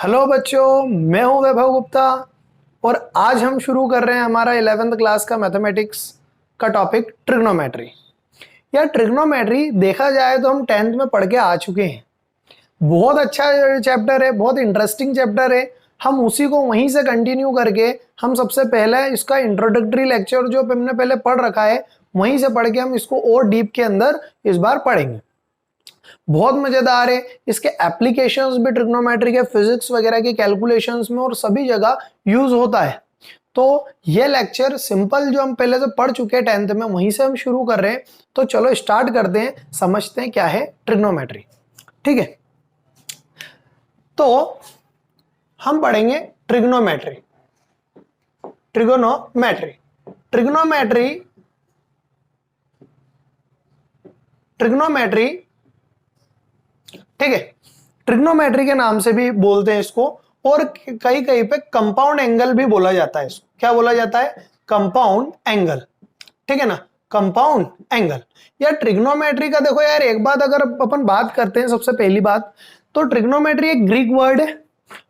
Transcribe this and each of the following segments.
Hello बच्चों, मैं हूं वैभव गुप्ता और आज हम शुरू कर रहे हैं हमारा 11th क्लास का मैथमेटिक्स का टॉपिक ट्रिग्नोमेट्री। यार ट्रिग्नोमेट्री देखा जाए तो हम 10th में पढ़ के आ चुके हैं। बहुत अच्छा चैप्टर है, बहुत इंटरेस्टिंग चैप्टर है। हम उसी को वहीं से कंटिन्यू करके हम सबसे पहले इसका इंट्रोडक्टरी लेक्चर जो हमने पहले पढ़ रखा है वहीं से पढ़ के हम इसको और डीप के अंदर इस बार पढ़ेंगे। बहुत मजेदार है। इसके एप्लीकेशंस भी ट्रिग्नोमेट्री के फिजिक्स वगैरह के कैलकुलेशंस में और सभी जगह यूज होता है। तो ये लेक्चर सिंपल जो हम पहले से पढ़ चुके हैं 10th में वहीं से हम शुरू कर रहे हैं। तो चलो स्टार्ट करते हैं, समझते हैं क्या है ट्रिग्नोमेट्री। ठीक है, तो हम पढ़ेंगे ट्रिग्नोमेट्री। ट्रिग्नोमेट्री ट्रिग्नोमेट्री ट्रिग्नोमेट्री ठीक है, ट्रिग्नोमेट्री के नाम से भी बोलते हैं इसको, और कहीं कहीं पे कंपाउंड एंगल भी बोला जाता है। इसको क्या बोला जाता है? Compound angle. ठीक है ना, कंपाउंड एंगल। यार ट्रिग्नोमेट्री का देखो यार, एक बात अगर अपन बात करते हैं, सबसे पहली बात तो ट्रिग्नोमेट्री एक ग्रीक वर्ड है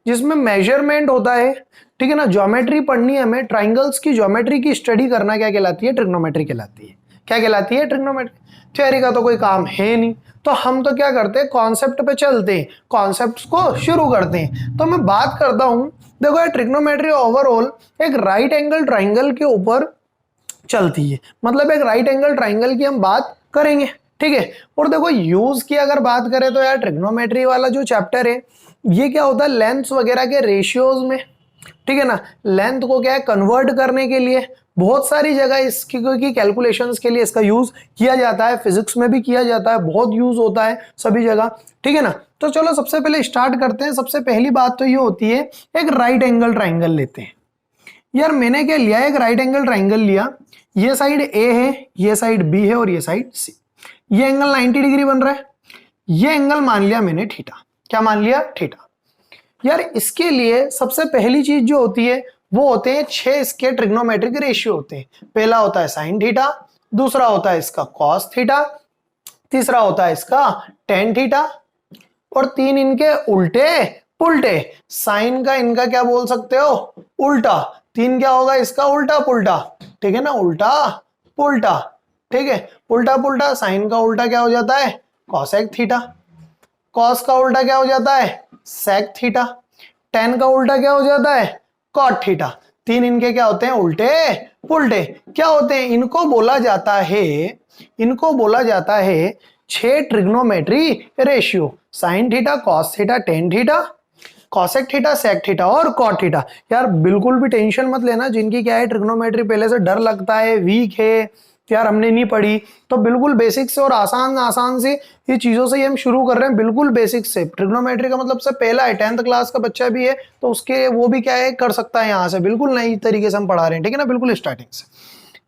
जिसमें मेजरमेंट होता है। ठीक है ना, ज्योमेट्री पढ़नी है हमें, ट्राइंगल्स की ज्योमेट्री की स्टडी करना क्या कहलाती है? ट्रिग्नोमेट्री कहलाती है। क्या कहलाती है? ट्रिग्नोमेट्री। थ्योरी का तो कोई काम है नहीं, तो हम तो क्या करते हैं, कॉन्सेप्ट पे चलते हैं, कॉन्सेप्ट्स को शुरू करते हैं। तो मैं बात करता हूं, देखो यार ट्रिग्नोमेट्री ओवरऑल एक राइट एंगल ट्राइंगल के ऊपर चलती है। मतलब एक राइट एंगल ट्राइंगल की हम बात करेंगे। ठीक है, और देखो यूज की अगर बात करें तो यार ट्रिग्नोमेट्री वाला जो चैप्टर है ये क्या होता है, लेंथ्स वगैरह के रेशियोज में, ठीक है ना, लेंथ को क्या है कन्वर्ट करने के लिए बहुत सारी जगह इसकी कैलकुलेशंस के लिए इसका यूज किया जाता है। फिजिक्स में भी किया जाता है, बहुत यूज होता है सभी जगह। ठीक है ना, तो चलो सबसे पहले स्टार्ट करते हैं। सबसे पहली बात तो ये होती है, एक राइट एंगल ट्राइंगल लेते हैं। यार मैंने क्या लिया, एक राइट एंगल ट्राइंगल लिया। ये साइड ए है, ये साइड बी है और ये साइड सी। ये एंगल 90 डिग्री बन रहा है। ये एंगल मान लिया मैंने थीटा। क्या मान लिया? थीटा। यार इसके लिए सबसे पहली चीज जो होती है वो होते हैं 6 इसके ट्रिग्नोमेट्रिक रेशियो होते हैं। पहला होता है साइन थीटा, दूसरा होता है इसका कॉस थीटा, तीसरा होता है इसका टेन थीटा, और 3 इनके उल्टे पुल्टे। साइन का इनका क्या बोल सकते हो? उल्टा। 3 क्या होगा इसका? उल्टा पुल्टा। ठीक है ना, उल्टा पुल्टा। ठीक है, उल्टा पुल्टा। साइन का उल्टा क्या हो जाता है? Cosec theta. कॉस का उल्टा क्या हो जाता है? Sec theta. टेन का उल्टा क्या हो जाता है? Cot theta. 3 इनके क्या होते हैं? उल्टे पुल्टे। क्या होते हैं? इनको बोला जाता है 6 trigonometry ratio. Sine theta, cos theta, tan theta, cosec theta, sec theta और कॉट थीटा। यार बिल्कुल भी टेंशन मत लेना जिनकी क्या है ट्रिग्नोमेट्री पहले से डर लगता है, वीक है, यार हमने नहीं पढ़ी, तो बिल्कुल बेसिक से और आसान से ये चीजों से हम शुरू कर रहे हैं। बिल्कुल बेसिक से। ट्रिग्नोमेट्री का मतलब से पहला है, 10th क्लास का बच्चा भी है तो उसके वो भी क्या है कर सकता है यहाँ से। बिल्कुल नई तरीके से हम पढ़ा रहे हैं, ठीक है ना, बिल्कुल स्टार्टिंग से।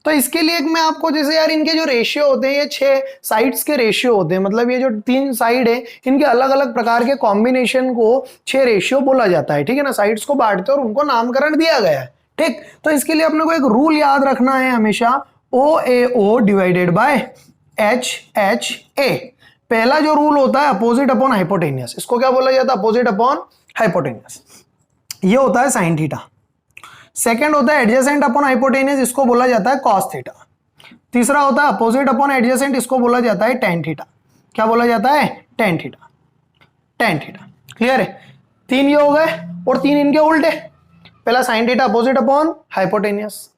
तो इसके लिए मैं आपको जैसे यार इनके जो रेशियो होते हैं, ये 6 साइड्स के रेशियो होते हैं। मतलब ये जो 3 साइड है इनके अलग अलग प्रकार के कॉम्बिनेशन को 6 रेशियो बोला जाता है। ठीक है ना, साइड्स को बांटते हैं और उनको नामकरण दिया गया है। ठीक, तो इसके लिए अपने को एक रूल याद रखना है हमेशा, OAO डिवाइडेड बाय HHA। पहला जो रूल होता है अपोजिट अपॉन हाइपोटेनियस, इसको क्या बोला जाता है? Opposite upon hypotenuse. ये होता है साइन थीटा। सेकंड होता है एडजेसेंट अपॉन हाइपोटेनियस, इसको बोला जाता है कॉस थीटा। तीसरा होता है अपोजिट अपॉन एडजेसेंट, इसको बोला जाता है टेन थीटा। क्या बोला जाता है? Tan theta. Tan theta. Clear है? 3 ये हो गए और 3 इनके उल्टे। पहला sine theta opposite upon hypotenuse,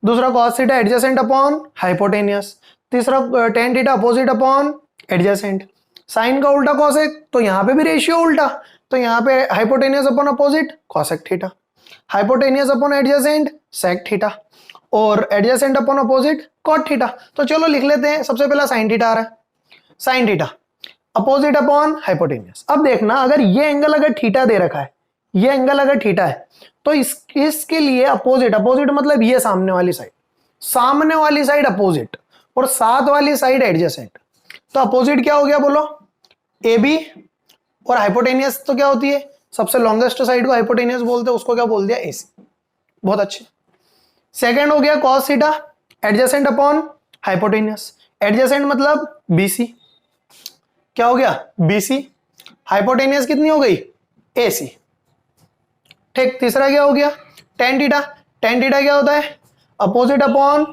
दूसरा cos theta adjacent upon hypotenuse, तीसरा tan theta opposite upon adjacent. Sine का उल्टा कॉसेक, तो यहाँ पे भी रेशियो उल्टा, तो यहाँ पे hypotenuse upon opposite cosec theta, hypotenuse upon adjacent sec theta, और adjacent upon opposite cot theta. तो चलो लिख लेते हैं। सबसे पहला साइन थीटा आ रहा है, sign theta opposite upon hypotenuse. अब देखना, अगर ये एंगल अगर थीटा दे रखा है, ये एंगल अगर थीटा है, तो इसके लिए अपोजिट मतलब ये सामने वाली साइड अपोजिट और साथ वाली साइड एडजेसेंट। तो अपोजिट क्या हो गया बोलो? AB, और हाइपोटेनियस तो क्या होती है? सबसे लॉन्गेस्ट साइड को हाइपोटेनियस बोलते हैं, उसको क्या बोल दिया? AC। बहुत अच्छे। सेकंड हो गया cos theta adjacent upon hypotenuse. Adjacent मतलब BC। क्या हो गया? BC। हाइपोटेनियस कितनी हो गई? AC। ठीक, तीसरा क्या हो गया, टेन थीटा। टेन थीटा क्या होता है, opposite upon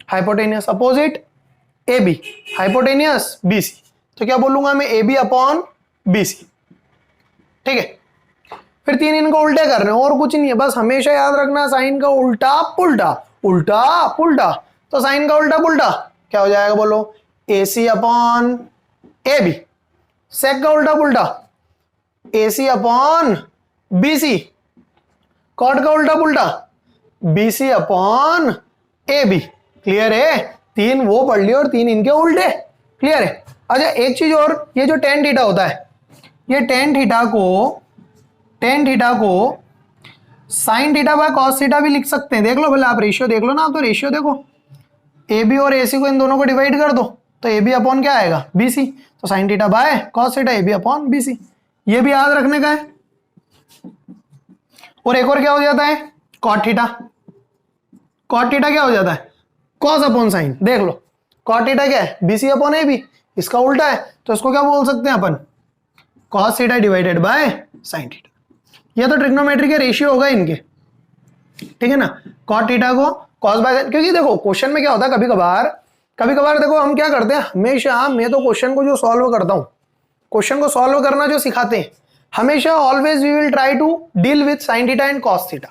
hypotenuse, opposite A B, hypotenuse B C. तो क्या बोलूंगा मैं, A B upon B C. ठीक है, फिर तीन इनको उल्टे कर रहे हैं और कुछ नहीं है, बस हमेशा याद रखना साइन का उल्टा पुल्टा, उल्टा पुल्टा। तो साइन का उल्टा पुल्टा क्या हो जाएगा, बोलो, ए सी अपॉन ए बी। सेक का उल्टा पुल्टा A C upon B C. Cot का उल्टा पुल्टा B C upon A B. Clear है, तीन वो पढ़ लिया और तीन इनके उल्टे। क्लियर है। अच्छा एक चीज और, ये जो टेन थीटा होता है, ये टेन थीटा को sign theta by cos theta भी लिख सकते हैं। देख लो भले आप रेशियो देख लो ना, आप तो रेशियो देखो, ए बी और ए सी को इन दोनों को डिवाइड कर दो तो ए बी अपॉन क्या आएगा, बी सी। तो sine theta by cos theta A B upon B C, ये भी याद रखने का है। और एक और क्या हो जाता है, कॉट थीटा। कॉट थीटा क्या हो जाता है, कॉस अपॉन साइन। देख लो कॉट थीटा क्या है, B C upon A B, इसका उल्टा है तो इसको क्या बोल सकते हैं अपन, cos theta divided by sine theta. ये तो ट्रिग्नोमेट्री के रेशियो होगा इनके, ठीक है ना। कॉट थीटा को कॉस बाय साइन, क्योंकि देखो क्वेश्चन में क्या होता है, कभी कभार देखो हम क्या करते हैं, हमेशा मैं तो क्वेश्चन को जो सॉल्व करता हूं, क्वेश्चन को सॉल्व करना जो सिखाते हैं, हमेशा always we will try to deal with sine theta and cos theta.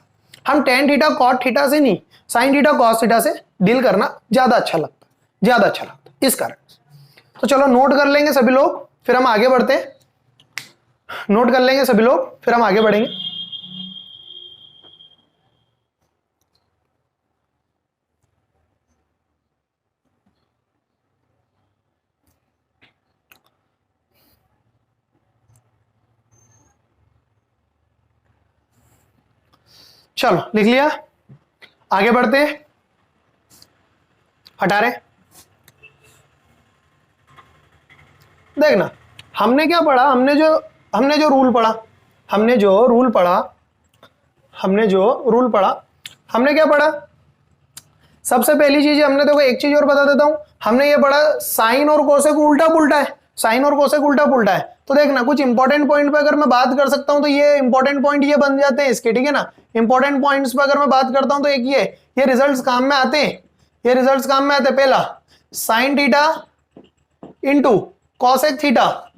हम टेन थीटा कॉट थीटा से नहीं, साइन थीटा कॉस थीटा से डील करना ज्यादा अच्छा लगता है इस कारण। तो चलो नोट कर लेंगे सभी लोग, फिर हम आगे बढ़ते हैं। नोट कर लेंगे सभी लोग, फिर हम आगे बढ़ेंगे। चलो लिख लिया, आगे बढ़ते हैं। हटा रहे, देखना हमने क्या पढ़ा, हमने जो रूल पढ़ा, हमने क्या पढ़ा। सबसे पहली चीज हमने, देखो एक चीज और बता देता हूं, हमने ये पढ़ा साइन और कोसेक उल्टा पुल्टा है, साइन और कोसेक उल्टा पुल्टा है। तो देखना कुछ इंपॉर्टेंट पॉइंट पे अगर मैं बात कर सकता हूं तो ये इंपॉर्टेंट पॉइंट ये बन जाते हैं इसके, ठीक है ना। इंपॉर्टेंट पॉइंट्स पे अगर मैं बात करता हूं तो एक ये रिजल्ट्स काम में आते हैं। पहला sine theta into cosec theta,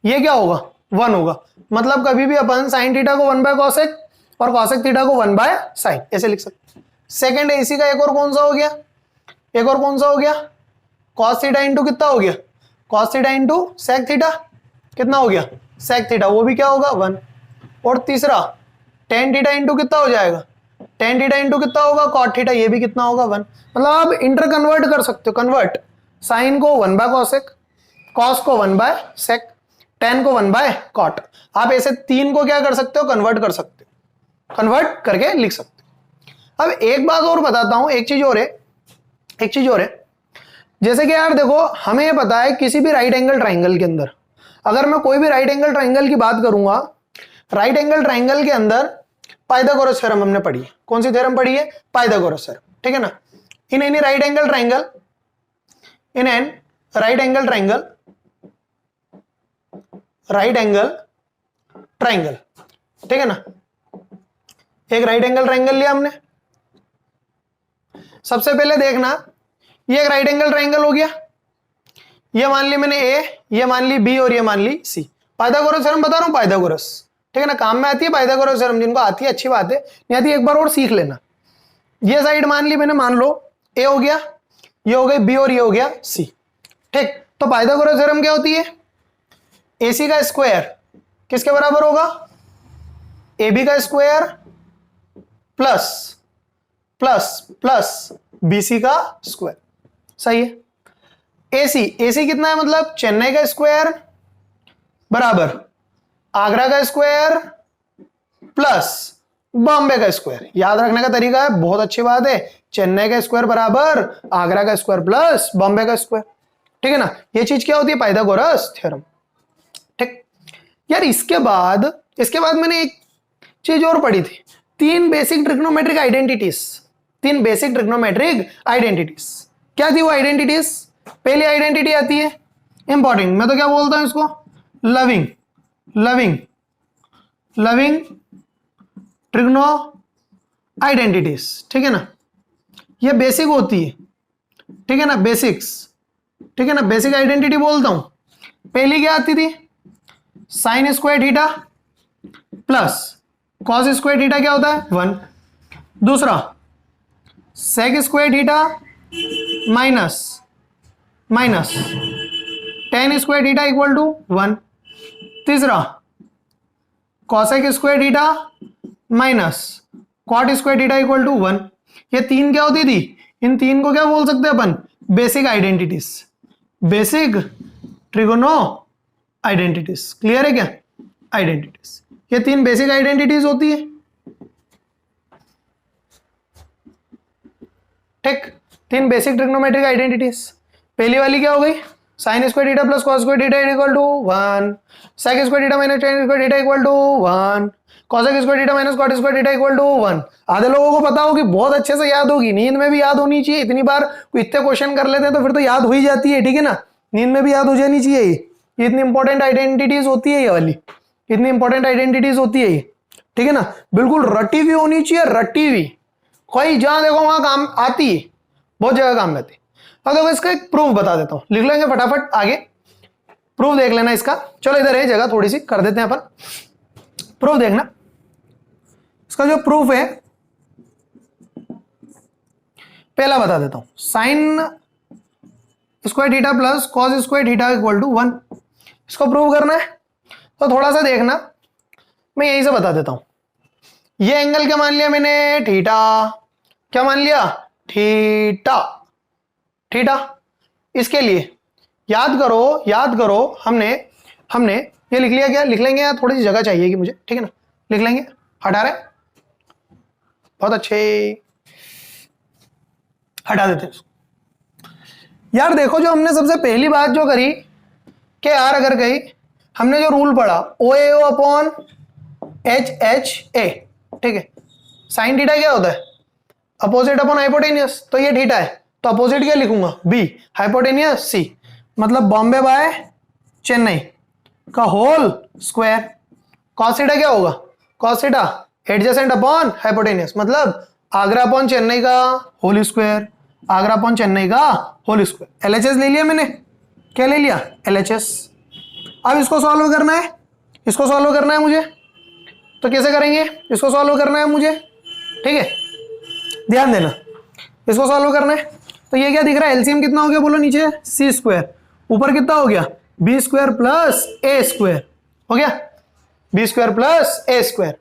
ये क्या होगा, 1 होगा। मतलब कभी भी अपन साइन थीटा को 1 बाय कॉसेक और कॉसेक थीटा को 1 बाय साइन, ऐसे लिख सकते हैं। सेकंड एसी का एक और कौन सा हो गया, कॉस थीटा इंटू कितना हो गया, cos theta into sec theta, कितना हो गया, सेक थीटा, वो भी क्या होगा 1। और तीसरा टेन थीटा इंटू कितना हो जाएगा, टेन थीटा इंटू कितना होगा, कॉट थीटा, ये भी कितना होगा 1। मतलब आप इंटर कन्वर्ट कर सकते हो, कन्वर्ट साइन को 1 बाय कॉसेक, कॉस को 1 बाय सेक, टेन को 1 बाय कॉट। आप ऐसे तीन को क्या कर सकते हो, कन्वर्ट कर सकते हो, कन्वर्ट करके लिख सकते हो। अब एक बात और बताता हूं, एक चीज और है, जैसे कि यार देखो हमें ये पता है किसी भी राइट एंगल ट्राइंगल के अंदर, अगर मैं कोई भी राइट एंगल ट्राइंगल की बात करूंगा, राइट एंगल ट्राइंगल के अंदर पाइथागोरस थ्योरम हमने पढ़ी है। कौन सी थ्योरम पढ़ी है, पाइथागोरस थ्योरम, ठीक है ना। In any right angle triangle, ठीक है ना। एक राइट एंगल ट्राइंगल लिया हमने, सबसे पहले देखना ये एक राइट एंगल ट्राइंगल हो गया, ये मान ली मैंने ए, ये मान ली बी और ये मान ली सी। पाइथागोरस थ्योरम बता रहा हूं, पाइथागोरस, ठीक है ना, काम में आती है पाइथागोरस थ्योरम, जिनको आती है अच्छी बात है, नहीं आती एक बार और सीख लेना। ये साइड मान ली मैंने, मान लो ए हो गया, ये हो गई बी और ये हो गया सी, ठीक। तो पाइथागोरस थ्योरम क्या होती है, एसी का स्क्वायर किसके बराबर होगा, ए बी का स्क्वायर प्लस बीसी का स्क्वायर, सही है। एसी कितना है, मतलब चेन्नई का स्क्वायर बराबर आगरा का स्क्वायर प्लस बॉम्बे का स्क्वायर। याद रखने का तरीका है, बहुत अच्छी बात है, चेन्नई का स्क्वायर बराबर आगरा का स्क्वायर प्लस बॉम्बे का स्क्वायर, ठीक है ना। ये चीज क्या होती है, पाइथागोरस थ्योरम, ठीक। यार इसके बाद मैंने एक चीज और पढ़ी थी, तीन बेसिक ट्रिग्नोमेट्रिक आइडेंटिटीज। क्या थी वो आइडेंटिटीज, पहली आइडेंटिटी आती है इंपॉर्टेंट, मैं तो क्या बोलता हूं इसको, लविंग ट्रिग्नो आइडेंटिटीज, ठीक है ना, ये बेसिक होती है, ठीक है ना, बेसिक्स, ठीक है ना, बेसिक आइडेंटिटी बोलता हूं। पहली क्या आती थी, sine square theta plus cos square theta क्या होता है 1। दूसरा sec square theta minus minus tan square theta equal to 1। तीसरा cosec square theta minus cot square theta equal to 1। ये तीन क्या होती थी, इन तीन को क्या बोल सकते हैं अपन, basic identities, basic trigono identities. Clear है क्या, आइडेंटिटीज, ये तीन बेसिक आइडेंटिटीज होती है, ठीक, तीन बेसिक ट्रिग्नोमेट्रिक आइडेंटिटीज। पहली वाली क्या हो गई, sine square theta plus cos square theta equal to 1, sec square theta minus tan square theta equal to 1, cosec square theta minus cot square theta equal to 1। आधे लोगों को पता होगी, बहुत अच्छे से याद होगी, नींद में भी याद होनी चाहिए, इतनी बार इतने क्वेश्चन कर लेते हैं तो फिर तो याद हो ही जाती है, ठीक है ना, नींद में भी याद हो जानी चाहिए। ये इतनी इंपॉर्टेंट आइडेंटिटीज होती है, ये वाली इतनी इंपॉर्टेंट आइडेंटिटीज होती है ये, ठीक है ना, बिल्कुल रटी हुई होनी चाहिए, रटी हुई, कोई जहां देखो वहां काम आती है, बहुत जगह काम में आती है। अब देखो इसका एक प्रूफ बता देता हूं, लिख लेंगे फटाफट आगे, प्रूफ देख लेना इसका। चलो इधर है जगह थोड़ी सी, कर देते हैं अपन, प्रूफ देखना। इसका जो प्रूफ है पहला बता देता हूं, sine square theta plus cos square theta equal to 1, इसको प्रूव करना है तो थोड़ा सा देखना, मैं यहीं से बता देता हूं। ये एंगल क्या मान लिया मैंने, थीटा, क्या मान लिया, थीटा, थीटा। इसके लिए याद करो हमने ये लिख लिया, क्या लिख लेंगे यार, थोड़ी सी जगह चाहिएगी मुझे, ठीक है ना, लिख लेंगे, हटा रहे, बहुत अच्छे, हटा देते हैं यार। देखो जो हमने सबसे पहली बात जो करी कि यार अगर कहीं हमने जो रूल पढ़ा OAO अपॉन HHA, ठीक है, साइन थीटा क्या होता है, अपोजिट अपॉन हाइपोटेनियस, तो ये थीटा है तो अपोजिट क्या लिखूंगा B, हाइपोटेनियस C, मतलब बॉम्बे बाय चेन्नई का होल स्क्वायर। कॉस थीटा क्या होगा, cos theta adjacent upon hypotenuse, मतलब आगरा अपॉन चेन्नई का whole square, Agra upon Chennai का होल स्क्वायर। LHS ले लिया मैंने, क्या ले लिया, LHS। अब इसको सॉल्व करना है, इसको सॉल्व करना है मुझे, तो कैसे करेंगे, इसको सॉल्व करना है मुझे, ठीक है, ध्यान देना, इसको सॉल्व करना है। तो ये क्या दिख रहा है, एलसीएम कितना हो गया बोलो, नीचे C स्क्वायर, ऊपर कितना हो गया, B square plus A square, हो गया B square plus A square,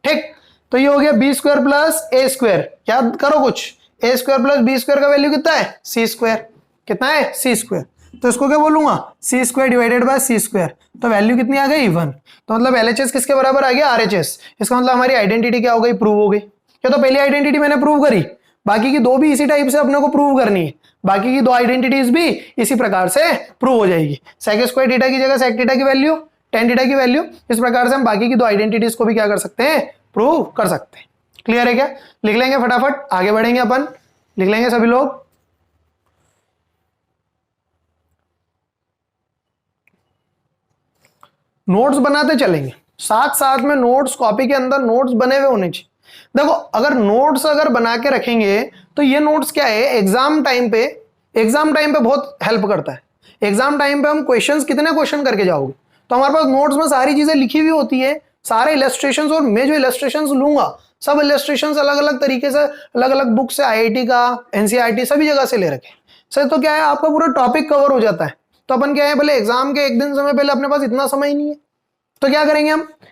ठीक। तो ये हो गया B square plus A square, याद करो कुछ, A square plus B square का वैल्यू कितना है, C स्क्वायर, कितना है, C स्क्वायर, तो इसको क्या बोलूंगा, C square divided by C square, तो वैल्यू कितनी आ गई 1, तो मतलब LHS किसके बराबर आ गया, RHS। इसका मतलब हमारी आइडेंटिटी क्या हो गई, प्रूव हो गई। ये तो पहली आइडेंटिटी मैंने प्रूव करी, बाकी की दो भी इसी टाइप से अपने को प्रूव करनी है, बाकी की दो आइडेंटिटीज भी इसी प्रकार से प्रूव हो जाएगी। सेक स्क्वायर थीटा की जगह सेक थीटा की वैल्यू, टेन थीटा की वैल्यू, इस प्रकार से हम बाकी की दो आइडेंटिटीज को भी क्या कर सकते हैं, प्रूव कर सकते हैं। क्लियर है क्या, लिख लेंगे फटाफट, आगे बढ़ेंगे अपन, लिख लेंगे सभी लोग। नोट्स बनाते चलेंगे, साथ साथ में नोट्स, कॉपी के अंदर नोट्स बने हुए होने चाहिए। देखो अगर नोट्स अगर बना के रखेंगे तो ये नोट्स क्या है, एग्जाम टाइम पे बहुत हेल्प करता है। एग्जाम टाइम पे हम क्वेश्चंस, कितने क्वेश्चन करके जाओगे, तो हमारे पास नोट्स में सारी चीजें लिखी हुई होती है, सारे इलस्ट्रेशंस, और मैं जो इलस्ट्रेशंस लूंगा सब इलस्ट्रेशंस अलग अलग तरीके से, अलग अलग बुक से, IIT का, NCERT सभी जगह से ले रखे सर, तो क्या है आपका पूरा टॉपिक कवर हो जाता है। तो अपन क्या है, भले एग्जाम के एक दिन समय पहले अपने पास इतना समय ही नहीं है, तो क्या करेंगे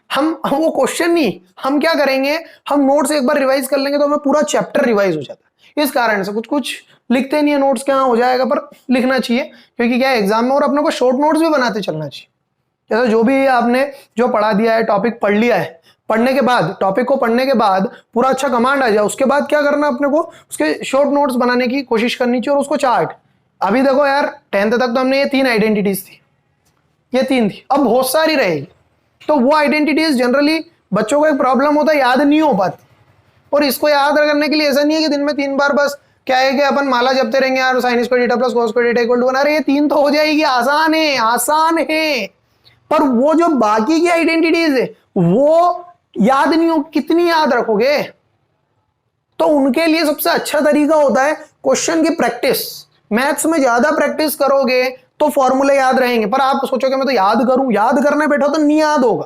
हम वो क्वेश्चन नहीं, हम क्या करेंगे, हम नोट्स एक बार रिवाइज कर लेंगे तो हमें पूरा चैप्टर रिवाइज हो जाता है। इस कारण से कुछ कुछ लिखते नहीं है नोट्स, क्या हो जाएगा, पर लिखना चाहिए, क्योंकि क्या है एग्जाम में, और अपने को शॉर्ट नोट्स भी बनाते चलना चाहिए। जैसे जो भी आपने जो पढ़ा दिया है, टॉपिक पढ़ लिया है, पढ़ने के बाद, टॉपिक को पढ़ने के बाद पूरा अच्छा कमांड आ जाए, उसके बाद क्या करना अपने को, उसके शॉर्ट नोट्स बनाने की कोशिश करनी चाहिए, और उसको चार्ट। अभी देखो यार 10th तक तो हमने ये 3 आइडेंटिटीज थी, ये 3 थी, अब बहुत सारी रहेगी, तो वो आइडेंटिटीज जनरली बच्चों को एक प्रॉब्लम होता है, याद नहीं हो पाती। और इसको याद करने के लिए ऐसा नहीं है कि दिन में 3 बार बस क्या है कि अपन माला जपते रहेंगे यार, sine square theta plus cos square theta equal to 1, अरे ये 3 तो हो जाएगी, आसान है, आसान है। पर वो जो बाकी की आइडेंटिटीज है वो याद नहीं हो, कितनी याद रखोगे? तो उनके लिए सबसे अच्छा तरीका होता है क्वेश्चन की प्रैक्टिस। मैथ्स में ज्यादा प्रैक्टिस करोगे तो फॉर्मूले याद रहेंगे, पर आप सोचोगे मैं तो याद करूं, याद करने बैठो तो नहीं याद होगा,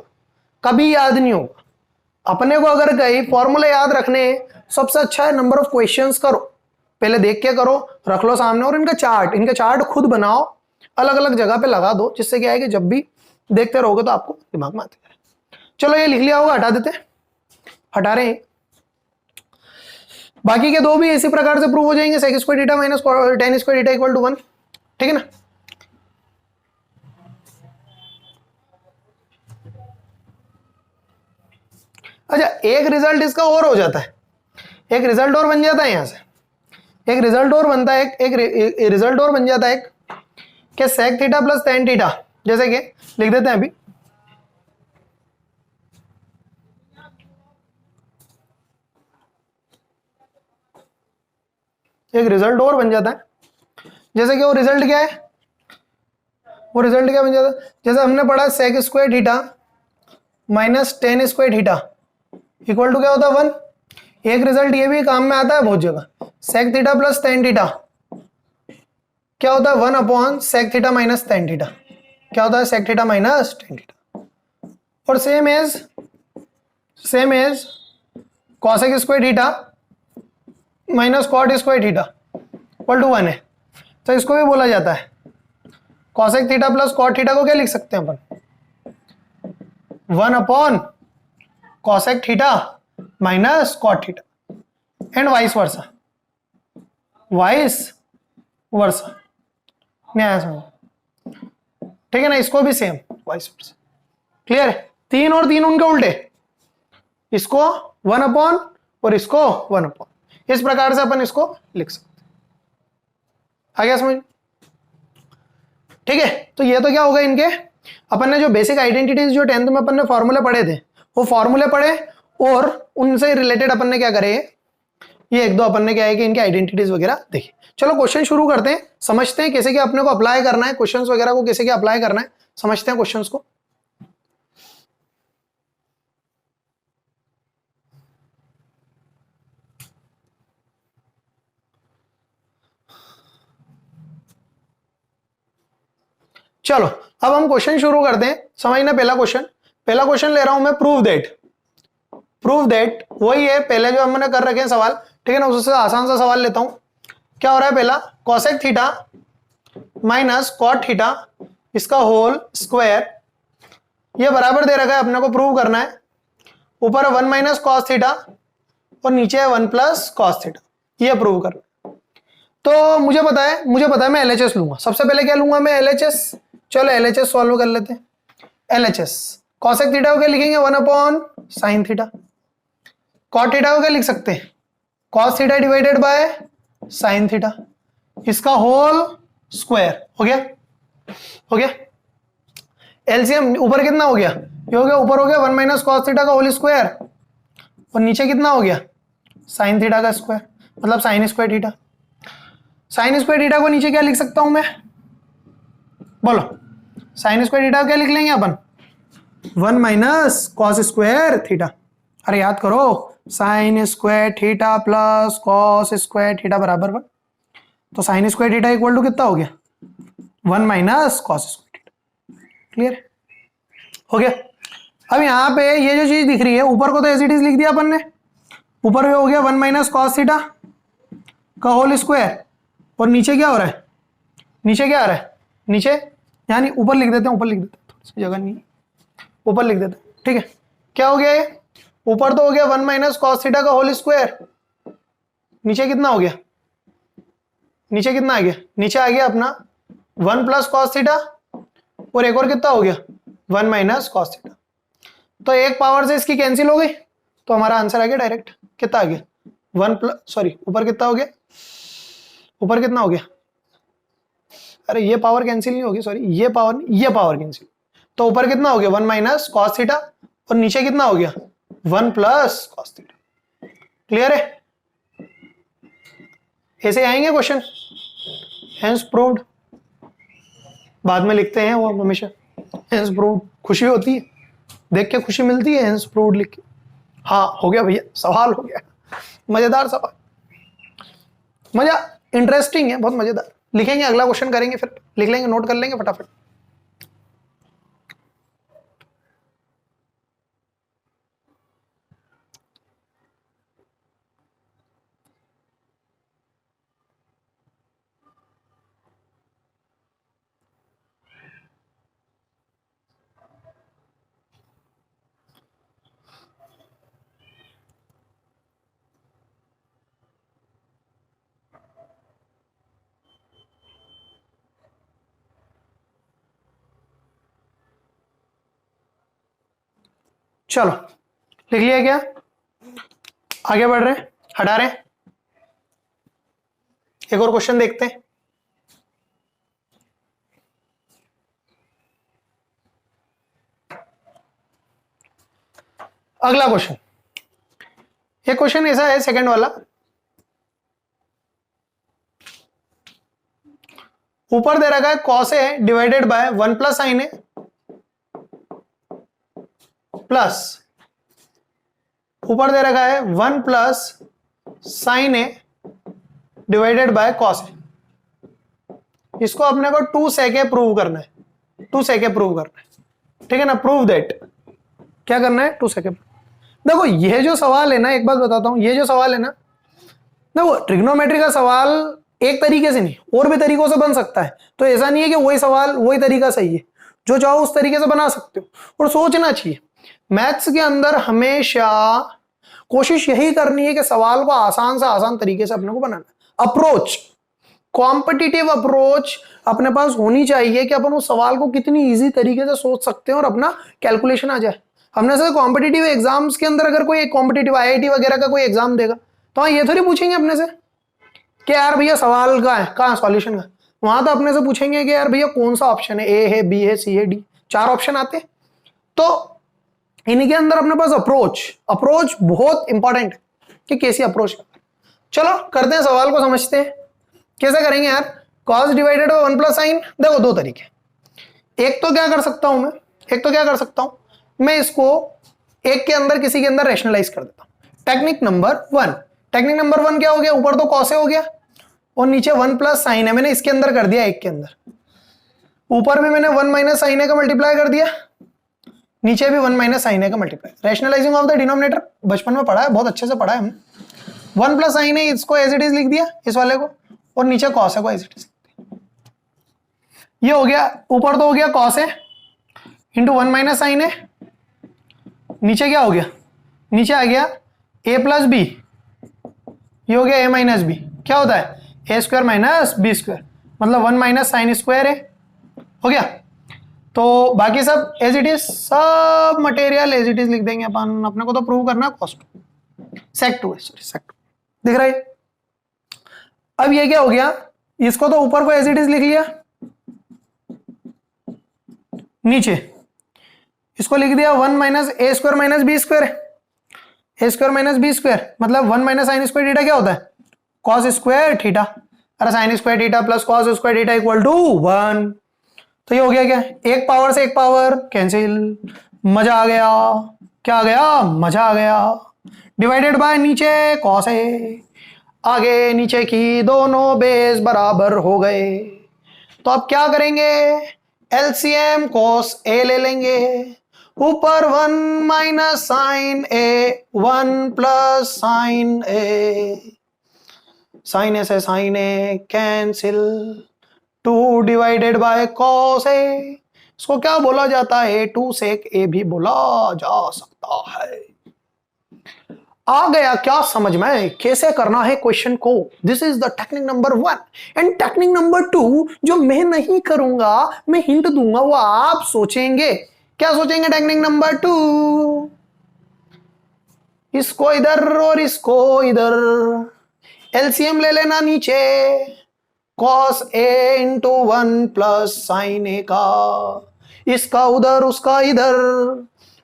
कभी याद नहीं होगा। अपने को अगर कहीं फॉर्मूले याद रखने, सबसे अच्छा है नंबर ऑफ क्वेश्चंस करो, पहले देख के करो, रख लो सामने, और इनका चार्ट खुद बनाओ, अलग अलग जगह पे लगा दो, जिससे क्या है कि जब भी देखते रहोगे तो आपको दिमाग में आते रहे। चलो ये लिख लिया होगा, हटा देते हैं, हटा रहे हैं। बाकी के दो भी इसी प्रकार से प्रूव हो जाएंगे, sec square theta minus tan square theta equal to 1, ठीक है ना। अच्छा, एक रिजल्ट इसका और हो जाता है, एक रिजल्ट और बन जाता है, यहां से एक रिजल्ट और बनता है, एक रिजल्ट और बन जाता है कि sec theta plus tan theta, जैसे कि लिख देते हैं अभी, एक रिजल्ट और बन जाता है, जैसे कि वो रिजल्ट क्या है, वो रिजल्ट क्या बन जाता है, जैसे हमने पढ़ा sec square theta minus tan square theta equal to क्या होता है 1। एक रिजल्ट ये भी काम में आता है बहुत जगह, sec theta plus tan theta क्या होता है 1 upon sec theta minus tan theta, क्या होता है sec theta minus tan theta. और same as cosec square theta minus cot square theta equal to 1 है, तो इसको भी बोला जाता है cosec theta plus cot theta को क्या लिख सकते हैं अपन, 1 upon cosec theta minus cot theta, and vice versa, नहीं आया समझ, ठीक है ना। इसको भी सेम वाइस वर्सा, क्लियर है। तीन और तीन उनके उल्टे, इसको 1 अपॉन और इसको 1 अपॉन, इस प्रकार से अपन इसको लिख सकते हैं। आ गया समझ, ठीक है। तो ये तो क्या होगा इनके, अपन ने जो बेसिक आइडेंटिटीज जो 10th में अपन ने फॉर्मूले पढ़े थे, वो फॉर्मूले पढ़े, और उनसे रिलेटेड अपन ने क्या करे, ये एक दो अपन ने क्या है कि इनके आइडेंटिटीज वगैरह देखी। चलो क्वेश्चन शुरू करते हैं, समझते हैं कैसे कि अपने को अप्लाई करना है, क्वेश्चंस वगैरह को कैसे कि अप्लाई करना है, समझते हैं क्वेश्चंस को। चलो अब हम क्वेश्चन शुरू करते हैं, समझना। पहला क्वेश्चन ले रहा हूं मैं, प्रूव दैट वही है पहले जो हमने कर रखे हैं सवाल, ठीक है ना, उससे आसान सा सवाल लेता हूं। क्या हो रहा है, पहला cosec theta minus cot theta इसका होल स्क्वायर, ये बराबर दे रखा है, अपने को प्रूव करना है। ऊपर है 1 माइनस कॉस थीटा और नीचे है 1 प्लस कॉस थीटा, ये प्रूव करना है। तो मुझे पता है मैं एलएचएस लूंगा, सबसे पहले क्या लूंगा मैं, एलएचएस। चलो एलएचएस सॉल्व कर लेते हैं। एलएचएस कॉसेक थीटा को क्या लिखेंगे, 1 upon sine theta. Cot theta को क्या लिख सकते हैं, cos theta divided by sine theta, इसका होल स्क्वायर। हो गया एलसीएम ऊपर कितना हो गया, ये हो गया, ऊपर हो गया 1 माइनस कॉस थीटा का होल स्क्वायर, और नीचे कितना हो गया, साइन थीटा का स्क्वायर, मतलब sign square theta. Sign square theta को नीचे क्या लिख सकता हूं मैं, बोलो, साइन स्क्वायर थीटा क्या लिख लेंगे अपन, 1 माइनस कॉस स्क्वायर थीटा। अरे याद करो, sine square theta plus cos square theta बराबर 1, तो sine square theta equal to कितना हो गया, 1 minus cos square theta. Clear हो गया। अब यहाँ पे ये जो चीज दिख रही है, ऊपर को तो एज इट इज लिख दिया अपन ने, ऊपर हो गया 1 माइनस कॉस थीटा का होल स्क्वायर, और नीचे क्या हो रहा है, नीचे क्या आ रहा है, नीचे यानी ऊपर लिख देते हैं, थोड़ी सी जगह नहीं, ऊपर लिख देते हैं, ठीक है। क्या हो गया ये, ऊपर तो हो गया 1 माइनस कॉस थीटा का होल स्क्वायर, नीचे कितना हो गया, नीचे कितना आ गया, नीचे आ गया अपना 1 प्लस कॉस थीटा, और एक और कितना हो गया 1 माइनस कॉस थीटा। तो एक पावर से इसकी कैंसिल हो गई, तो हमारा आंसर आ गया डायरेक्ट, कितना आ गया 1 प्लस, सॉरी ऊपर कितना हो गया, ऊपर कितना हो गया, अरे ये पावर कैंसिल नहीं होगी, सॉरी ये पावर कैंसिल, तो ऊपर कितना हो गया 1 माइनस कॉस थीटा, और नीचे कितना हो गया 1 प्लस कॉस थीटा। क्लियर है, ऐसे आएंगे क्वेश्चन, हेंस प्रूव्ड, बाद में लिखते हैं वो हमेशा हेंस प्रूव्ड, खुशी होती है देख के, खुशी मिलती है हेंस प्रूव्ड लिख के। हाँ हो गया भैया, सवाल हो गया, मजेदार सवाल, मजा, इंटरेस्टिंग है, बहुत मजेदार। लिखेंगे, अगला क्वेश्चन करेंगे, फिर लिख लेंगे, नोट कर लेंगे फटाफट। चलो लिख लिया क्या, आगे बढ़ रहे हैं, हटा रहे हैं, एक और क्वेश्चन देखते हैं। अगला क्वेश्चन, ये क्वेश्चन ऐसा है, सेकंड वाला, ऊपर दे रखा है cos A divided by 1 plus sine A plus, ऊपर दे रखा है 1 plus sine A divided by cos A. इसको अपने को 2 सेके प्रूव करना है, 2 सेके प्रूव करना है, ठीक है ना, प्रूव दैट, क्या करना है, 2 सेके। देखो ये जो सवाल है ना, एक बात बताता हूं, ये जो सवाल है ना, देखो ट्रिग्नोमेट्री का सवाल एक तरीके से नहीं, और भी तरीकों से बन सकता है, तो ऐसा नहीं है कि वही सवाल वही तरीका सही है, जो चाहो उस तरीके से बना सकते हो, और सोचना चाहिए। मैथ्स के अंदर हमेशा कोशिश यही करनी है कि सवाल को आसान से आसान तरीके से अपने को बनाना। अप्रोच, कॉम्पिटिटिव अप्रोच अपने पास होनी चाहिए कि अपन उस सवाल को कितनी इजी तरीके से सोच सकते हैं और अपना कैलकुलेशन आ जाए। हमने से कॉम्पिटिटिव एग्जाम्स के अंदर अगर कोई कॉम्पिटिटिव आईआईटी वगैरह का कोई एग्जाम देगा तो ये थोड़ी पूछेंगे अपने से कि यार भैया सवाल कहाँ है सॉल्यूशन का, वहां तो अपने से पूछेंगे कि यार भैया कौन सा ऑप्शन है, ए है, बी है, सी है, डी, 4 ऑप्शन आते हैं। तो इनके अंदर अपने पास अप्रोच बहुत इंपॉर्टेंट है कि कैसी अप्रोच। चलो करते हैं, सवाल को समझते हैं कैसे करेंगे यार। Cos divided by 1 plus sign, देखो 2 तरीके, एक तो क्या कर सकता हूं मैं इसको एक के अंदर किसी के अंदर रैशनलाइज कर देता हूं। टेक्निक नंबर 1 क्या हो गया, ऊपर तो कॉस हो गया और नीचे 1 प्लस साइन है, मैंने इसके अंदर कर दिया, एक के अंदर, ऊपर भी मैंने 1 माइनस साइन है का मल्टीप्लाई कर दिया, नीचे भी 1 माइनस साइन है का multiply. Rationalising of the denominator बचपन में पढ़ा है, बहुत अच्छे से पढ़ा है हमने। 1 प्लस साइन है इसको एज इट इज लिख दिया इस वाले को, और नीचे कॉस है को एज इट इज लिख दिया। ये हो गया, ऊपर तो हो गया कॉस है इंटू 1 माइनस साइन है, नीचे क्या हो गया, नीचे आ गया ए प्लस बी, ये हो गया ए माइनस बी, क्या होता है A square minus B square, मतलब 1 माइनस साइन स्क्वायर है, हो गया। तो बाकी सब एज इट इज, सब मटेरियल एज इट इज लिख देंगे अपन, अपने को तो प्रूव करना है कॉस 2 सेक 2 है, सॉरी सेक 2, दिख रहा है। अब ये क्या हो गया, इसको तो ऊपर को एज इट इज लिख लिया, नीचे इसको लिख दिया 1 minus A square minus B square, A square minus B square, मतलब 1 माइनस साइन स्क्वायर थीटा क्या होता है कॉस स्क्वायर थीटा, अरे sine square theta plus cos square theta equal to 1। तो ये हो गया क्या, एक पावर से एक पावर कैंसिल, मजा आ गया, क्या आ गया, मजा आ गया। डिवाइडेड बाय नीचे कॉस है, आगे नीचे की दोनों बेस बराबर हो गए। तो अब क्या करेंगे, एलसीएम कॉस ए ले लेंगे, ऊपर 1 minus sine A, 1 plus sine A, sine A से sine A cancel, 2 divided by cos A, इसको क्या बोला जाता है, 2 सेक ए भी बोला जा सकता है। आ गया क्या समझ में कैसे करना है क्वेश्चन को। This is the technique number 1 and technique number 2 जो मैं नहीं करूंगा, मैं हिंट दूंगा, वो आप सोचेंगे। क्या सोचेंगे टेक्निक नंबर 2, इसको इधर और इसको इधर, एलसीएम ले लेना नीचे, cos A into 1 plus sine ए का, इसका उधर उसका इधर,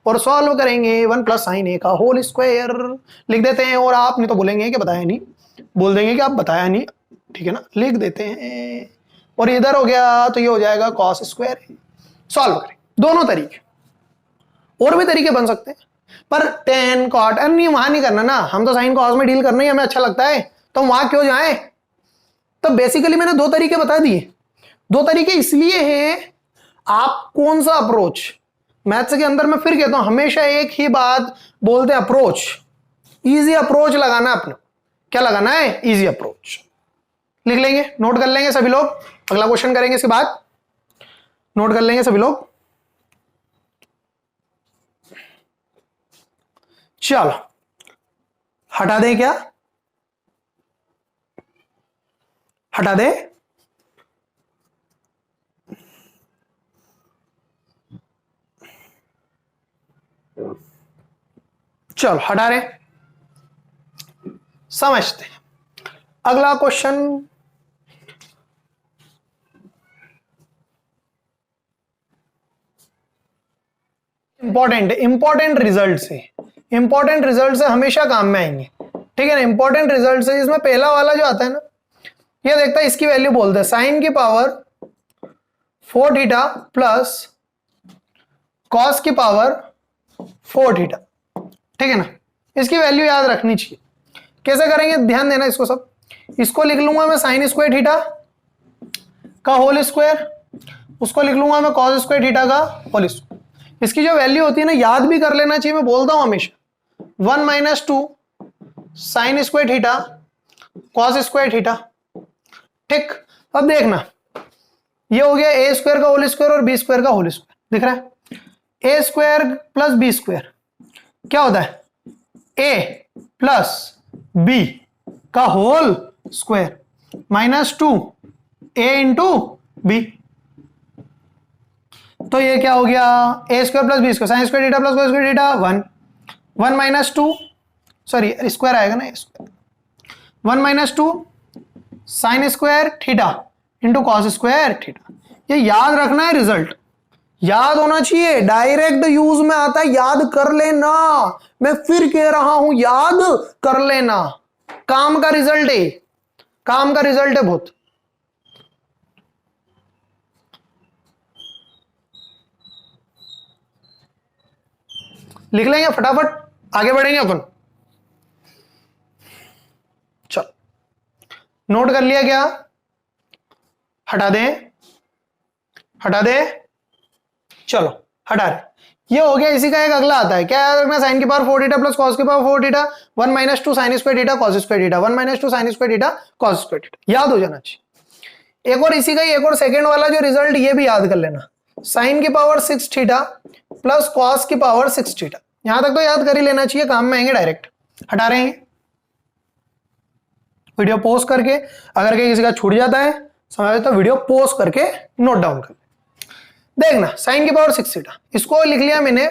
और सॉल्व करेंगे 1 प्लस साइन ए का होल स्क्वायर लिख देते हैं। और आप नहीं तो बोलेंगे कि बताया नहीं, बोल देंगे कि आप बताया नहीं, ठीक है ना, लिख देते हैं। और इधर हो गया तो ये हो जाएगा कॉस स्क्वायर। सॉल्व करें दोनों तरीके, और भी तरीके बन सकते हैं, पर टेन कॉट नहीं, वहां नहीं करना ना, हम तो साइन कॉस में डील करना ही हमें अच्छा लगता है, तो वहां क्यों जाए। तो बेसिकली मैंने दो तरीके बता दिए। दो तरीके इसलिए हैं, आप कौन सा अप्रोच, मैथ्स के अंदर मैं फिर कहता हूं हमेशा एक ही बात बोलते हैं, अप्रोच, इजी अप्रोच लगाना अपना। क्या लगाना है, इजी अप्रोच। लिख लेंगे, नोट कर लेंगे सभी लोग, अगला क्वेश्चन करेंगे इसके बाद, नोट कर लेंगे सभी लोग। चलो हटा दें, क्या हटा दें, चलो हटा रहे, समझते हैं अगला क्वेश्चन। इंपॉर्टेंट रिजल्ट से, इंपॉर्टेंट रिजल्ट से हमेशा काम में आएंगे, ठीक है ना। इंपॉर्टेंट रिजल्ट से इसमें पहला वाला जो आता है ना, ये देखता है, इसकी वैल्यू बोलते हैं साइन की पावर 4 थीटा प्लस कॉस की पावर 4 थीटा, ठीक है ना। इसकी वैल्यू याद रखनी चाहिए। कैसे करेंगे, ध्यान देना इसको सब। इसको लिख लूंगा मैं साइन स्क्वायर थीटा का होल स्क्वायर, उसको लिख लूंगा मैं कॉस स्क्वायर थीटा का होल स्क्वायर। इसकी जो वैल्यू होती है ना, याद भी कर लेना चाहिए, मैं बोलता हूं हमेशा 1 minus 2 sine square theta cos square theta, ठीक। अब देखना, ये हो गया ए स्क्वायर का होल स्क्वायर और बी स्क्वायर का होल स्क्वायर, दिख रहा है। A square plus B square क्या होता है, ए प्लस बी का whole square minus 2 A into B. तो ये क्या हो गया, A square plus B square sine square theta plus cos square theta 1, 1 minus 2, sorry square आएगा ना, square 1 minus 2 sine square theta into cos square theta. ये याद रखना है, रिजल्ट याद होना चाहिए, डायरेक्ट यूज में आता है, याद कर लेना। मैं फिर कह रहा हूं, याद कर लेना, काम का रिजल्ट है, काम का रिजल्ट है बहुत। लिख लेंगे फटाफट, आगे बढ़ेंगे अपन। चलो नोट कर लिया क्या, हटा दें, हटा दे, चलो हटा रहे। ये हो गया। इसी का एक अगला आता है, क्या याद रखना, साइन की पावर 4 थीटा प्लस कॉस की power 4 theta 1 minus 2 sine square theta cos square theta 1 minus 2 sine square theta cos square theta, याद हो जाना चाहिए। एक और इसी का ही एक और सेकंड वाला जो रिजल्ट, ये भी याद कर लेना, साइन की पावर 6 थीटा प्लस कॉस की पावर 6 थीटा। यहां तक तो याद कर ही लेना चाहिए, काम में आएंगे डायरेक्ट। हटा रहे हैं, वीडियो पॉज करके, अगर कहीं किसी का छूट जाता है समझ तो वीडियो पॉज करके नोट डाउन कर देखना। साइन की पावर 6 थीटा, इसको लिख लिया मैंने,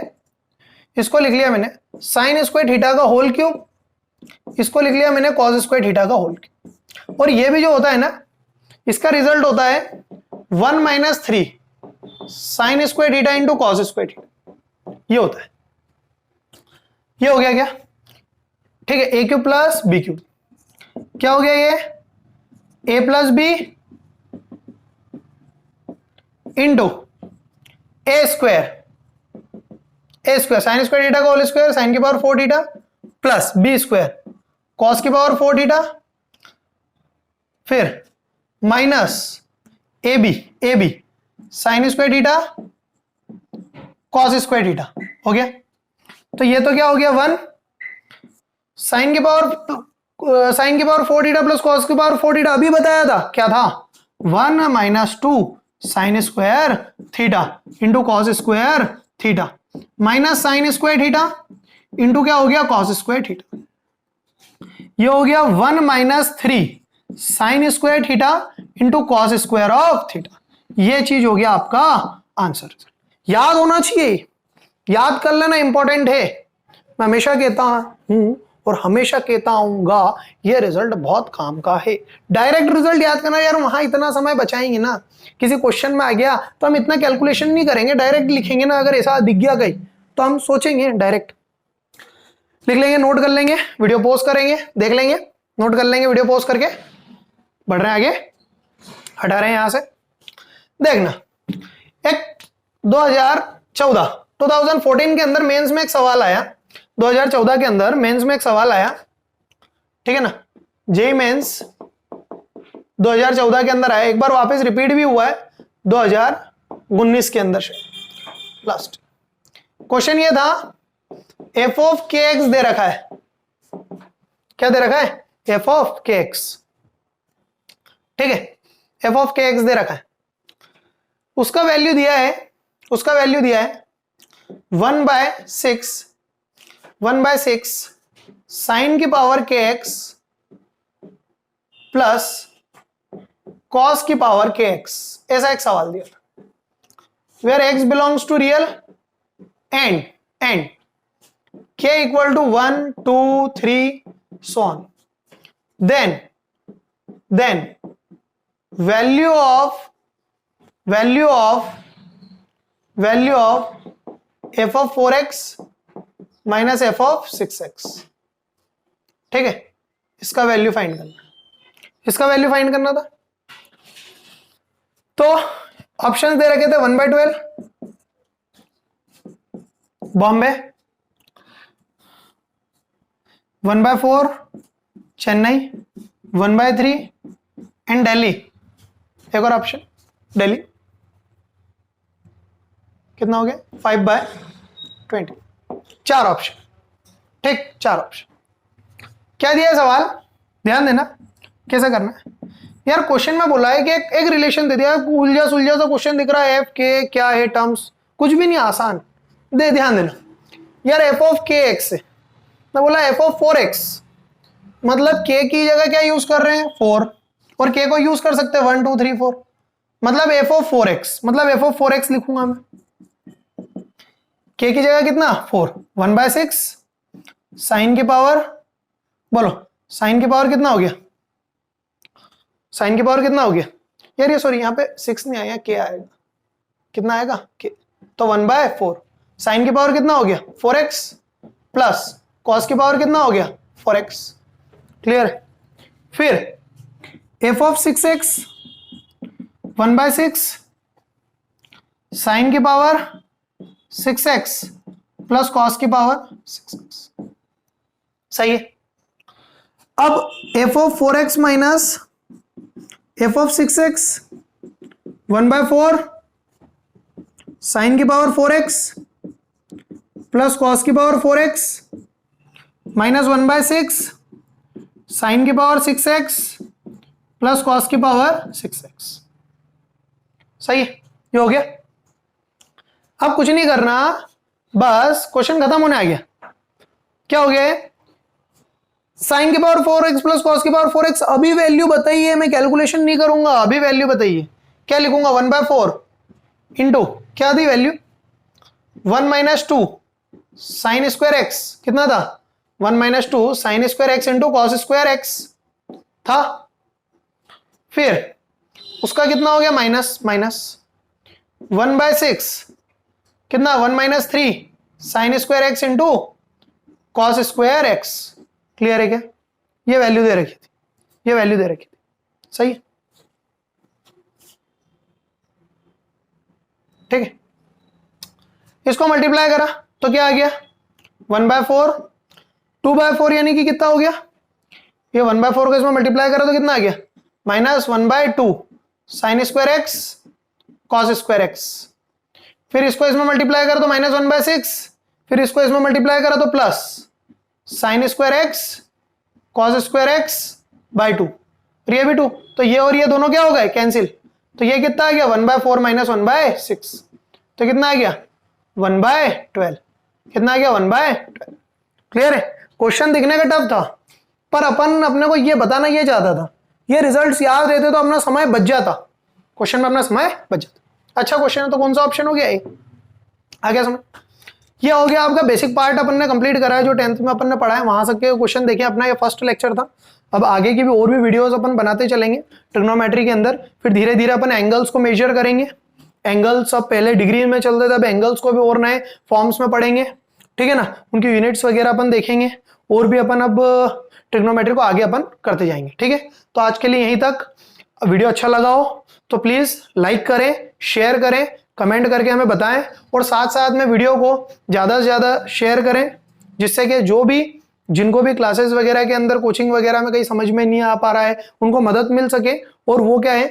इसको लिख लिया मैंने साइन स्क्वायर थीटा का होल क्यूब, इसको लिख लिया मैंने कॉस स्क्वायर थीटा का होल क्यूब। और ये भी जो होता है ना, इसका रिजल्ट होता है 1 minus 3 sine square theta into cos square theta, ये होता है। ये हो गया क्या, ठीक है। A cube plus B cube क्या हो गया, ये A plus B into A square sine square theta का होल स्क्वायर साइन की power 4 theta plus B square cos की पावर 4 थीटा, फिर minus A B sine square theta cos square theta, हो गया। तो ये तो क्या हो गया, 1 साइन की पावर 4 थीटा प्लस कॉस की पावर 4 थीटा, अभी बताया था क्या था, 1 minus 2 sine square theta into cos square theta minus sine square theta into क्या हो गया, कॉस स्क्वायर थीटा। ये हो गया 1 minus 3 sine square theta into cos square of theta. ये चीज हो गया आपका आंसर। याद होना चाहिए, याद कर लेना, इंपॉर्टेंट है। मैं हमेशा कहता हूं और हमेशा कहता हूंगा, ये रिजल्ट बहुत काम का है। डायरेक्ट रिजल्ट याद करना यार, वहां इतना समय बचाएंगे ना, किसी क्वेश्चन में आ गया तो हम इतना कैलकुलेशन नहीं करेंगे, डायरेक्ट लिखेंगे ना। अगर ऐसा दिख गया कहीं तो हम सोचेंगे, डायरेक्ट लिख लेंगे, नोट कर लेंगे, वीडियो पॉज करेंगे, देख लेंगे, नोट कर लेंगे, वीडियो पॉज करके बढ़ रहे हैं आगे। हटा रहे हैं यहां से, देखना। एक 2014 के अंदर मेंस में एक सवाल आया 2014 के अंदर मेंस में एक सवाल आया, ठीक है ना, जेईई मेंस 2014 के अंदर आया, एक बार वापस रिपीट भी हुआ है 2019 के अंदर से। लास्ट क्वेश्चन ये था, एफ ऑफ के एक्स दे रखा है, क्या दे रखा है, एफ ऑफ के एक्स, ठीक है, एफ ऑफ के एक्स दे रखा है, उसका वैल्यू दिया है 1/6 साइन की पावर के एक्स प्लस कॉस की पावर के एक्स, ऐसा एक सवाल दिया था, where x belongs to real and k equal to 1 2 3 so on, then value of f of 4x minus f of 6x, ठीक है, इसका वैल्यू फाइंड करना था। तो ऑप्शंस दे रखे थे 1/12 बॉम्बे, 1/4 चेन्नई, 1/3 एंड दिल्ली। एक और ऑप्शन दिल्ली, कितना हो गया 5/20, 4 ऑप्शन, ठीक, 4 ऑप्शन। क्या दिया है सवाल, ध्यान देना कैसे करना है यार। क्वेश्चन में बोला है कि एक रिलेशन दे दिया, उलझा सुलझा सा क्वेश्चन दिख रहा है, एफ के क्या है टर्म्स, कुछ भी नहीं, आसान दे, ध्यान देना यार। एफ ऑफ के एक्स है, मैं बोला एफ ऑफ 4x, मतलब k की जगह क्या यूज कर रहे हैं 4, और k को यूज कर सकते हैं 1 2 3 4, मतलब एफ ऑफ 4x, मतलब एफ ऑफ 4x लिखूंगा मैं, k की जगह कितना 4, 1/6 साइन की पावर, बोलो साइन की पावर कितना हो गया, साइन की पावर कितना हो गया यार, ये सॉरी यहाँ पे 6 नहीं आया, k आएगा, कितना आएगा k, तो 1/4 साइन की पावर कितना हो गया 4x प्लस कॉस की पावर कितना हो गया 4x, क्लियर है। फिर f ऑफ 6x 1/6 साइन की पावर 6x प्लस कॉस की पावर 6x, सही है। अब f of 4x minus f of 6x 1/4 sine की पावर 4x प्लस कॉस की पावर 4x माइनस 1/6 साइन की पावर 6x प्लस कॉस की पावर 6x, सही है, ये हो गया। अब कुछ नहीं करना, बस क्वेश्चन खत्म होने आ गया। क्या हो गया, साइन की पावर 4x प्लस कॉस की पावर 4x, अभी वैल्यू बताइए, मैं कैलकुलेशन नहीं करूंगा, अभी वैल्यू बताइए, क्या लिखूंगा 1/4 इंटू क्या थी वैल्यू 1 - 2 साइन स्क्वायर एक्स, कितना था 1 - 2 sine square x into cos square x था, फिर उसका कितना हो गया माइनस 1/6 कितना 1 - 3 sine square x into cos square x, clear है क्या, ये वैल्यू दे रखी थी, ये वैल्यू दे रखी थी, सही है, ठीक है। इसको मल्टीप्लाई करा तो क्या आ गया 1/4, 2/4 यानी कि कितना हो गया, ये 1/4 को इसमें मल्टीप्लाई करा तो कितना आ गया -1/2 sine square x cos square x, फिर इसको इसमें मल्टीप्लाई करा तो -1/6, फिर इसको इसमें मल्टीप्लाई करा तो plus sine square x cos square x by 2, ये भी 2, तो ये और ये दोनों क्या हो गए कैंसिल, तो ये कितना आ गया 1/4 माइनस 1/6, तो कितना आ गया 1/12, कितना आ गया 1/12, क्लियर है। क्वेश्चन दिखने का टफ था, पर अपन अपने को ये बताना ये चाहता था, ये रिजल्ट्स याद रहते तो अपना समय बच जाता, क्वेश्चन में अपना समय बच जाता। अच्छा क्वेश्चन है तो कौन सा ऑप्शन हो गया, ए आ गया समझ। ये हो गया आपका बेसिक पार्ट, अपन ने कंप्लीट करा है, जो 10th में अपन ने पढ़ा है वहां तक के क्वेश्चन देखे, अपना ये फर्स्ट लेक्चर था। अब आगे की भी और भी वीडियोस अपन बनाते चलेंगे ट्रिग्नोमेट्री के अंदर, फिर धीरे धीरे अपन एंगल्स को मेजर करेंगे। एंगल्स अब पहले डिग्री में चलते थे, अब एंगल्स को भी और नए फॉर्म्स में पढ़ेंगे, ठीक है ना, उनकी यूनिट्स वगैरह अपन देखेंगे, और भी अपन अब ट्रिग्नोमेट्री को आगे अपन करते जाएंगे, ठीक है। तो आज के लिए यहीं तक। वीडियो अच्छा लगा हो तो प्लीज लाइक करें, शेयर करें, कमेंट करके हमें बताएं, और साथ साथ में वीडियो को ज्यादा से ज्यादा शेयर करें, जिससे कि जिनको भी क्लासेस वगैरह के अंदर कोचिंग वगैरह में कहीं समझ में नहीं आ पा रहा है उनको मदद मिल सके और वो क्या है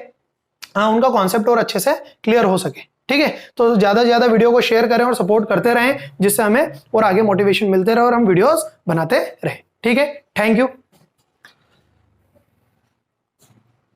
उनका कॉन्सेप्ट और अच्छे से क्लियर हो सके। ठीक है, तो ज्यादा से ज्यादा वीडियो को शेयर करें और सपोर्ट करते रहें जिससे हमें और आगे मोटिवेशन मिलते रहे और हम वीडियोस बनाते रहे। ठीक है, थैंक यू।